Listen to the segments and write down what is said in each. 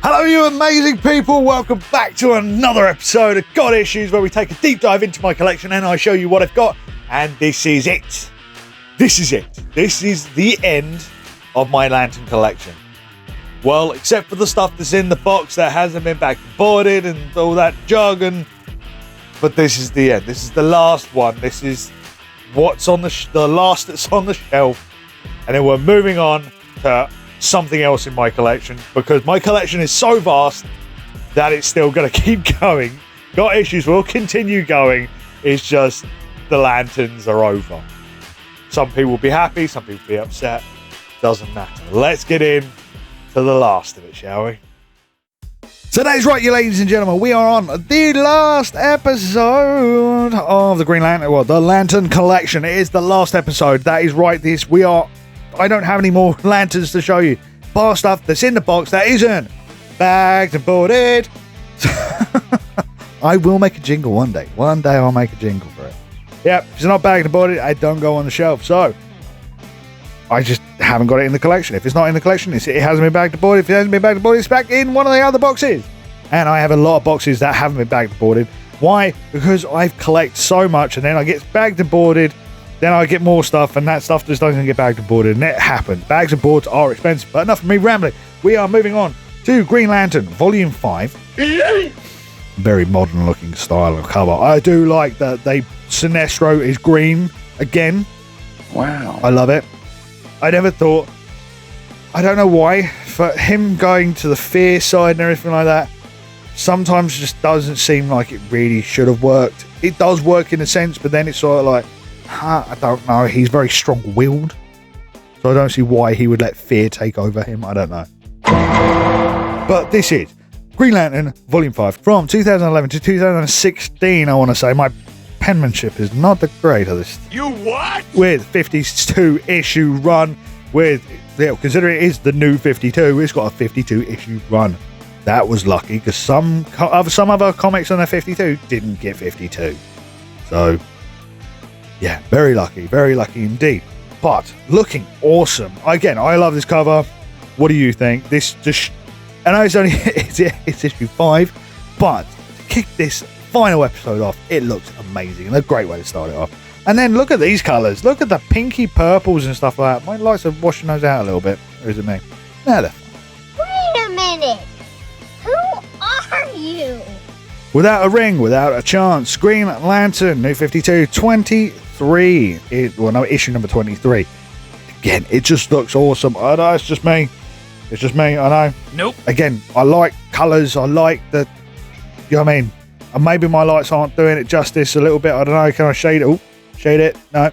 Hello, you amazing people. Welcome back to another episode of Got Issues, where we take a deep dive into my collection and I show you what I've got. And this is it. This is it. This is the end of my lantern collection. Well, except for the stuff that's in the box that hasn't been back boarded and all that jargon. But this is the end. This is the last one. This is what's on the last that's on the shelf. And then we're moving on to something else in my collection, because my collection is so vast that it's still going to keep going. Got Issues will continue going. It's just the lanterns are over. Some people will be happy, some people will be upset. Doesn't matter. Let's get in to the last of it, shall we? Today's right, you ladies and gentlemen. We are on the last episode of the Green Lantern, well, the Lantern Collection. It is the last episode. That is right. I don't have any more lanterns to show you. Bar stuff that's in the box that isn't bagged and boarded. I will make a jingle one day. One day I'll make a jingle for it. Yep, if it's not bagged and boarded, I don't go on the shelf. So I just haven't got it in the collection. If it's not in the collection, it hasn't been bagged and boarded. If it hasn't been bagged and boarded, it's back in one of the other boxes. And I have a lot of boxes that haven't been bagged and boarded. Why? Because I collect so much, and then I get bagged and boarded. Then I get more stuff, and that stuff just doesn't get bagged and boarded, and it happens. Bags and boards are expensive, but enough of me rambling. We are moving on to Green Lantern Volume 5. Very modern looking style of cover. I do like that Sinestro is green again. Wow. I love it. I never thought, I don't know why, for him going to the fear side and everything like that, sometimes just doesn't seem like it really should have worked. It does work in a sense, but then it's sort of like, I don't know. He's very strong-willed, so I don't see why he would let fear take over him. I don't know. But this is Green Lantern Volume 5 from 2011 to 2016, I want to say. My penmanship is not the greatest. You what? With 52 issue run. Considering it is the new 52, it's got a 52 issue run. That was lucky, because some other comics on their 52 didn't get 52. So yeah, very lucky indeed. But looking awesome. Again, I love this cover. What do you think? I know it's issue 5, but to kick this final episode off, it looks amazing and a great way to start it off. And then look at these colours. Look at the pinky purples and stuff like that. My lights are washing those out a little bit. Or is it me? No, they're fine. Wait a minute. Who are you? Without a ring, without a chance. Green Lantern, New 52, 23. Issue number 23. Again, it just looks awesome. I know, it's just me. I know. Nope. Again, I like colours. I like the, you know what I mean? And maybe my lights aren't doing it justice a little bit. I don't know. Can I shade it? Oh, shade it. No.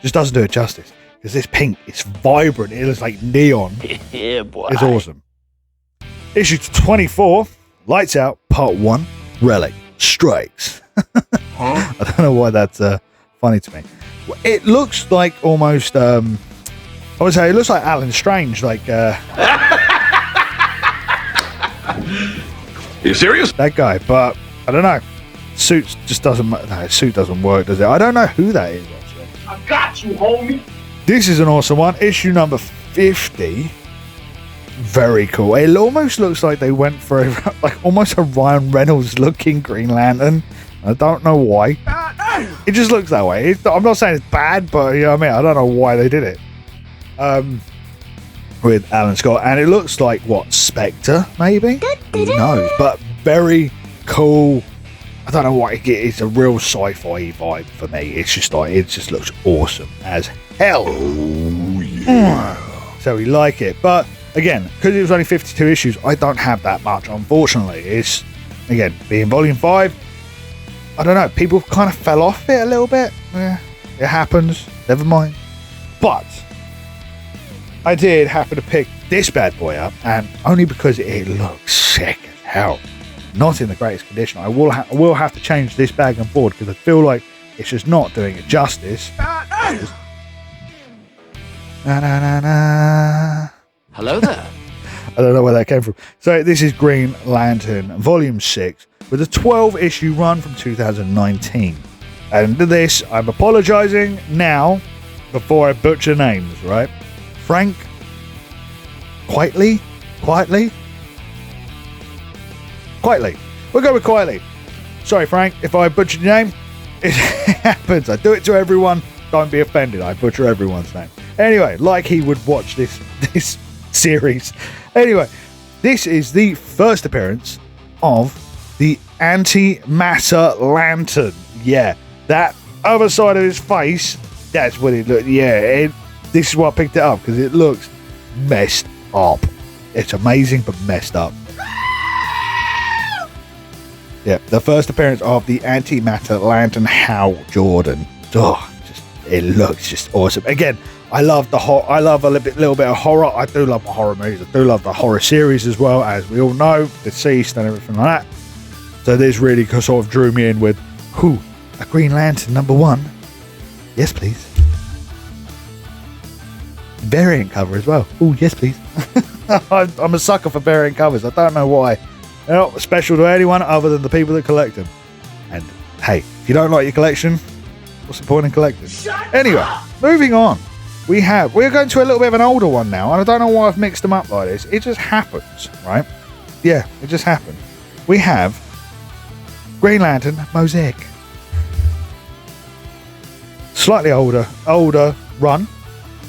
Just doesn't do it justice. Because this pink, it's vibrant. It looks like neon. Yeah, boy. It's awesome. Issue 24, Lights Out, Part 1. Relic Strikes. Huh? I don't know why that's funny to me. It looks like almost I would say it looks like Alan Strange, like you serious? That guy, but I don't know. Suit just doesn't. No, suit doesn't work, does it? I don't know who that is actually. I got you, homie. This is an awesome one. Issue number 50. Very cool. It almost looks like they went for almost a Ryan Reynolds looking Green Lantern. I don't know why. It just looks that way. I'm not saying it's bad, but you know what I mean? I don't know why they did it. With Alan Scott. And it looks like, what, Spectre, maybe? Who knows? But very cool. I don't know why. It's a real sci-fi vibe for me. It's just like, it just looks awesome as hell. Oh, yeah. So we like it. But again, because it was only 52 issues, I don't have that much, unfortunately. It's, again, being volume 5, I don't know, people kind of fell off it a little bit. Yeah, it happens, never mind. But I did happen to pick this bad boy up, and only because it looks sick as hell. Not in the greatest condition. I will have to change this bag and board, because I feel like it's just not doing it justice. Hello there. I don't know where that came from. So this is Green Lantern Volume 6 with a 12-issue run from 2019. And this, I'm apologising now before I butcher names, right? Frank Quietly? Quietly. We'll go with Quietly. Sorry, Frank, if I butchered your name. It happens. I do it to everyone. Don't be offended. I butcher everyone's name. Anyway, like he would watch this series. Anyway, this is the first appearance of the antimatter lantern. Yeah, that other side of his face, that's what it looked. Yeah, this is why I picked it up, because it looks messed up. It's amazing, but messed up. Yeah, the first appearance of the antimatter lantern, Hal Jordan. Oh, it looks just awesome. Again, I love I love a little bit of horror. I do love my horror movies. I do love the horror series as well, as we all know, Deceased and everything like that. So this really sort of drew me in with, a Green Lantern #1. Yes, please. Variant cover as well. Oh, yes, please. I'm a sucker for variant covers. I don't know why. They're not special to anyone other than the people that collect them. And hey, if you don't like your collection, what's the point in collecting? Anyway, moving on. We're going to a little bit of an older one now, and I don't know why I've mixed them up like this. It just happens, right? Yeah, it just happened. We have Green Lantern Mosaic. Slightly older run.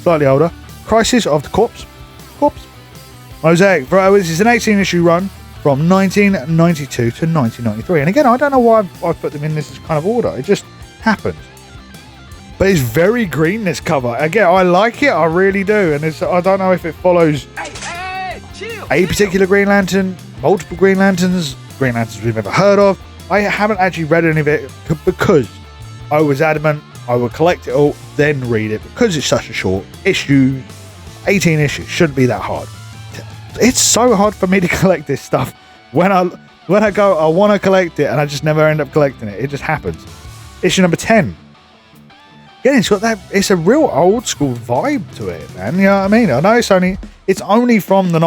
Slightly older. Crisis of the Corpse. Mosaic. This is an 18-issue run from 1992 to 1993. And again, I don't know why I've put them in this kind of order. It just happens. But it's very green, this cover. Again, I like it. I really do. And I don't know if it follows a particular Green Lantern, multiple Green Lanterns we've never heard of. I haven't actually read any of it because I was adamant I would collect it all, then read it, because it's such a short issue. 18 issues shouldn't be that hard. It's so hard for me to collect this stuff. When I go, I want to collect it, and I just never end up collecting it. It just happens. Issue number 10. Again, it's a real old school vibe to it, man. You know what I mean? I know it's only from the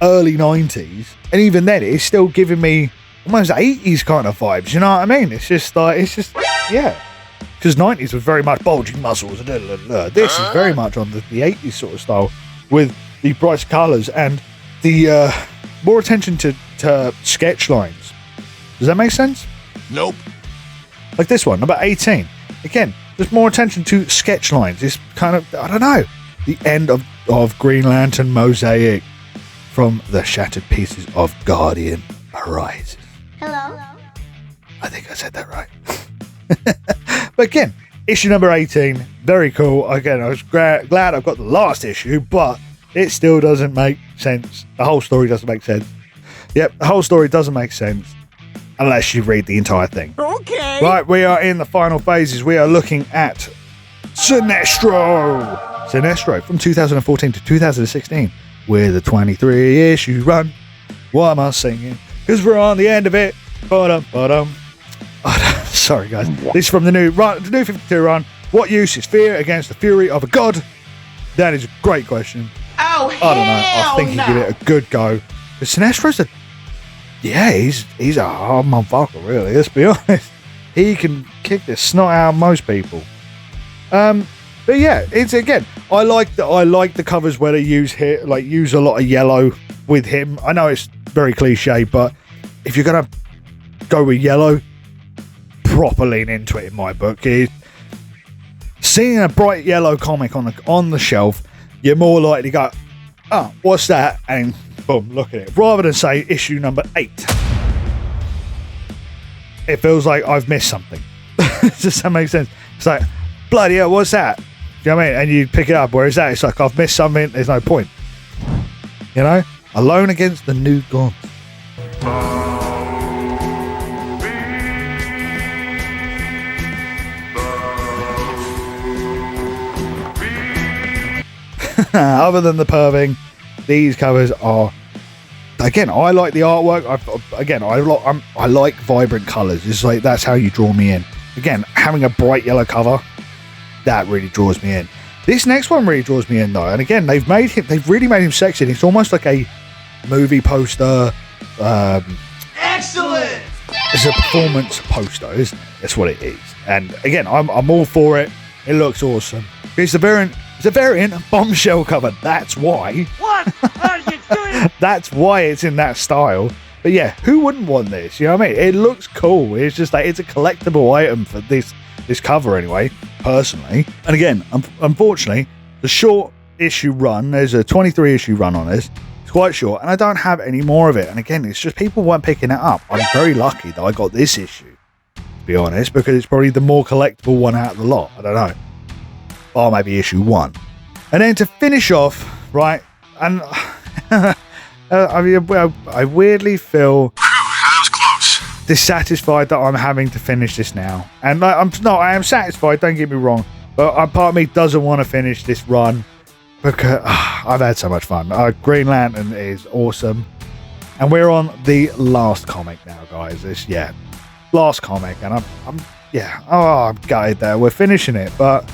early 90s, and even then, it's still giving me almost 80s kind of vibes. You know what I mean? It's just yeah. Because 90s was very much bulging muscles. This is very much on the 80s sort of style, with the bright colours and the more attention to sketch lines. Does that make sense? Nope. Like this one, number 18. Again, there's more attention to sketch lines. It's kind of, I don't know, the end of Green Lantern Mosaic from the Shattered Pieces of Guardian Arises. Hello? I think I said that right. But again, issue number 18, very cool. Again, I was glad I've got the last issue, but it still doesn't make sense. The whole story doesn't make sense. Yep, the whole story doesn't make sense unless you read the entire thing. Okay. Right, we are in the final phases. We are looking at Sinestro. Sinestro from 2014 to 2016 with a 23-issue run. Why am I singing? Because we're on the end of it. Ba-dum. Sorry, guys. This is from the new 52 run. What use is fear against the fury of a god? That is a great question. Oh, I don't know. I think he'd give it a good go. But Sinestro's he's a hard motherfucker, really. Let's be honest. He can kick the snot out of most people. But yeah, it's again. I like the covers where they use a lot of yellow with him. I know it's very cliche, but if you're gonna go with yellow, proper lean into it in my book. Seeing a bright yellow comic on the shelf, you're more likely to go, oh, what's that? And boom, look at it. Rather than say issue number 8. It feels like I've missed something. Does that make sense? It's like, bloody hell, what's that? Do you know what I mean? And you pick it up, whereas that, it's like, I've missed something, there's no point. You know? Alone against the new gods. Other than the perving, these covers are, again, I like the artwork. I like vibrant colours. It's like, that's how you draw me in. Again, having a bright yellow cover, that really draws me in. This next one really draws me in though, and again, they've really made him sexy. It's almost like a movie poster. Excellent. It's a performance poster. That's what it is. And again, I'm all for it. It looks awesome. It's a variant bombshell cover. That's why. What are you doing? That's why it's in that style. But yeah, who wouldn't want this? You know what I mean? It looks cool. It's just like, it's a collectible item for this cover anyway, personally. And again, unfortunately, the short issue run, there's a 23 issue run on this. It's quite short, and I don't have any more of it. And again, it's just people weren't picking it up. I'm very lucky that I got this issue, to be honest, because it's probably the more collectible one out of the lot. I don't know. Or maybe issue 1. And then to finish off, right, and I weirdly feel dissatisfied that I'm having to finish this now. And I am satisfied, don't get me wrong, but part of me doesn't want to finish this run because I've had so much fun. Green Lantern is awesome. And we're on the last comic now, guys. Last comic, and I'm gutted there. We're finishing it, but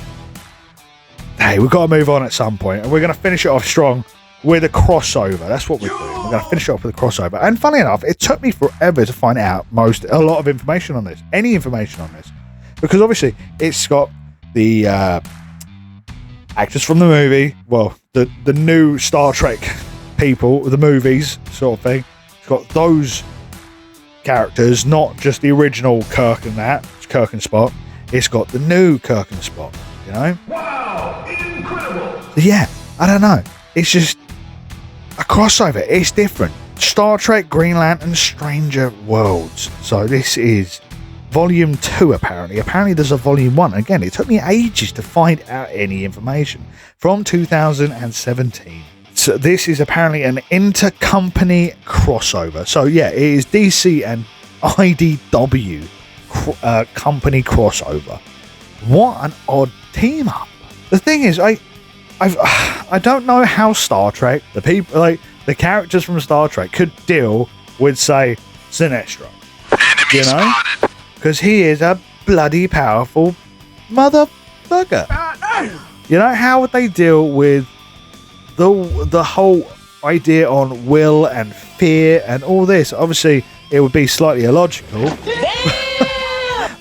hey, we've got to move on at some point, and we're going to finish it off strong with a crossover. That's what we're doing. We're going to finish it off with a crossover. And funny enough, it took me forever to find out a lot of information on this, any information on this, because obviously it's got the actors from the movie, well, the new Star Trek people, the movies sort of thing. It's got those characters, not just the original Kirk and Spock. It's got the new Kirk and Spock, you know? Wow, incredible! Yeah, I don't know. It's just a crossover. It's different. Star Trek, Green Lantern, Stranger Worlds. So this is volume 2, apparently. Apparently there's a volume 1. Again, it took me ages to find out any information. From 2017. So this is apparently an intercompany crossover. So yeah, it is DC and IDW company crossover. What an odd team up. The thing is, I don't know how Star Trek, the people, like the characters from Star Trek, could deal with, say, Sinestro. You know, because he is a bloody powerful motherfucker. You know, how would they deal with the whole idea on will and fear and all this? Obviously, it would be slightly illogical.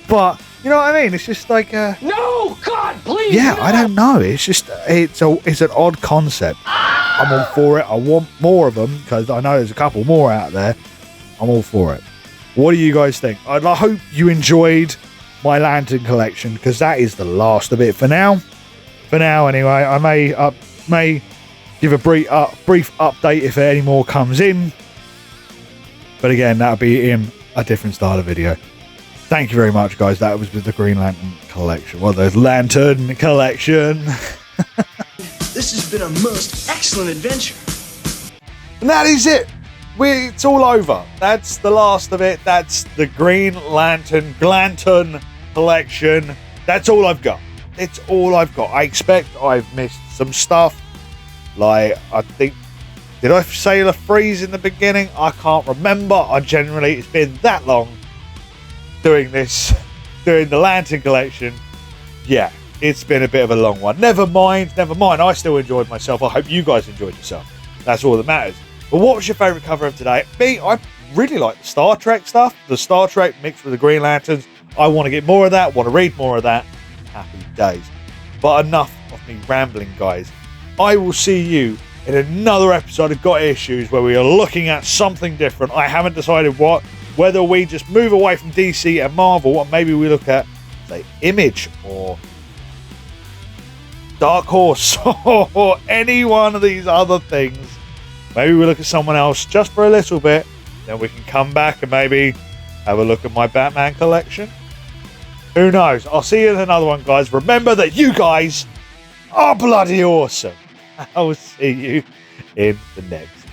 But you know what I mean? It's just like No, God, please! yeah, no. I don't know. It's just it's an odd concept. I'm all for it. I want more of them because I know there's a couple more out there. I'm all for it. What do you guys think? I hope you enjoyed my Lantern collection because that is the last of it for now. For now, anyway. I may give a brief update if any more comes in. But again, that'll be in a different style of video. Thank you very much, guys. That was with the Green Lantern collection. Well, there's Lantern collection. This has been a most excellent adventure. And that is it. It's all over. That's the last of it. That's the Green Lantern collection. That's all I've got. It's all I've got. I expect I've missed some stuff. Like, I think, did I say the freeze in the beginning? I can't remember. It's been that long doing the Lantern collection. Yeah, it's been a bit of a long one. Never mind. I still enjoyed myself. I hope you guys enjoyed yourself. That's all that matters. But what was your favourite cover of today? Me, I really like the Star Trek stuff. The Star Trek mixed with the Green Lanterns. I want to get more of that. Want to read more of that. Happy days. But enough of me rambling, guys. I will see you in another episode of Got Issues where we are looking at something different. I haven't decided what. Whether we just move away from DC and Marvel, or maybe we look at, say, Image or Dark Horse or any one of these other things. Maybe we look at someone else just for a little bit. Then we can come back and maybe have a look at my Batman collection. Who knows? I'll see you in another one, guys. Remember that you guys are bloody awesome. I will see you in the next